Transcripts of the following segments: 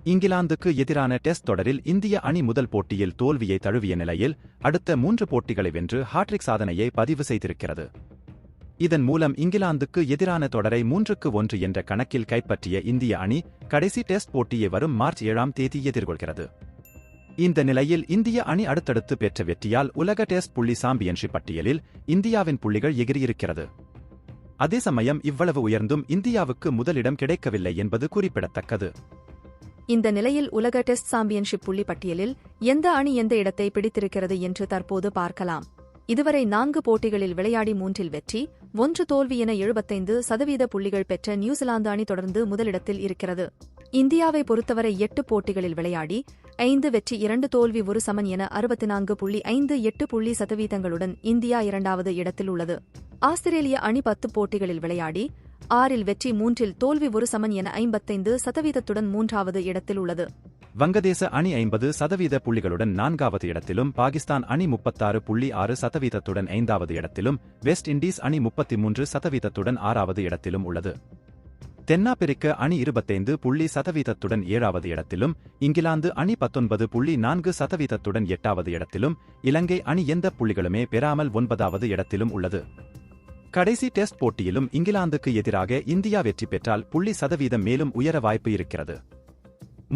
இங்கிலாந்துக்கு எதிரான டெஸ்ட் தொடரில் இந்திய அணி முதல் போட்டியில் தோல்வியை தழுவிய நிலையில் அடுத்த 3 போட்டிகளை வென்று ஹாட்ரிக் சாதனையை பதிவு செய்திருக்கிறது. இதன் மூலம் இங்கிலாந்துக்கு எதிரான தொடரை 3-1 என்ற கணக்கில் கைப்பற்றிய இந்திய அணி கடைசி டெஸ்ட் போட்டியை வரும் மார்ச் 7ஆம் தேதி எதிர்கொள்கிறது. இந்த நிலையில் இந்திய அணி அடுத்தடுத்து பெற்ற வெற்றியால் உலக டெஸ்ட் புள்ளி சாம்பியன்ஷிப் பட்டியலில் இந்தியாவின் புள்ளிகள் எகிரியிருக்கிறது. அதே சமயம் இவ்வளவு உயர்ந்தும் இந்தியாவுக்கு முதலிடம் கிடைக்கவில்லை என்பது குறிப்பிடத்தக்கது. இந்த நிலையில் உலக டெஸ்ட் சாம்பியன்ஷிப் புள்ளி பட்டியலில் எந்த அணி எந்த இடத்தை பிடித்திருக்கிறது என்று தற்போது பார்க்கலாம். இதுவரை 4 போட்டிகளில் விளையாடி 3இல் வெற்றி, 1 தோல்வி என 75% புள்ளிகள் பெற்ற நியூசிலாந்து அணி தொடர்ந்து முதலிடத்தில் இருக்கிறது. இந்தியாவை பொறுத்தவரை 8 போட்டிகளில் விளையாடி 5 வெற்றி 2 தோல்வி 1 சமன் என 64.58% இந்தியா 2வது இடத்தில் உள்ளது. ஆஸ்திரேலிய அணி 10 போட்டிகளில் விளையாடி 6இல் வெற்றி 3இல் தோல்வி 1 சமன் என 55% 3வது இடத்தில் உள்ளது. வங்கதேச அணி 50% புள்ளிகளுடன் 4வது இடத்திலும், பாகிஸ்தான் அணி 36.6% 5வது இடத்திலும், வெஸ்ட் இண்டீஸ் அணி 33% 6வது இடத்திலும் உள்ளது. தென்னாப்பிரிக்க அணி 25% 7வது இடத்திலும், இங்கிலாந்து அணி 19.4% 8வது இடத்திலும், இலங்கை அணி எந்த புள்ளிகளுமே பெறாமல் 9வது இடத்திலும் உள்ளது. கடைசி டெஸ்ட் போட்டியிலும் இங்கிலாந்துக்கு எதிராக இந்தியா வெற்றி பெற்றால் புள்ளி சதவீதம் மேலும் உயர வாய்ப்பு இருக்கிறது.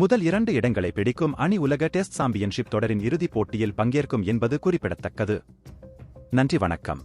முதல் 2 இடங்களை பிடிக்கும் அணி உலக டெஸ்ட் சாம்பியன்ஷிப் தொடரின் இறுதிப் போட்டியில் பங்கேற்கும் என்பது குறிப்பிடத்தக்கது. நன்றி, வணக்கம்.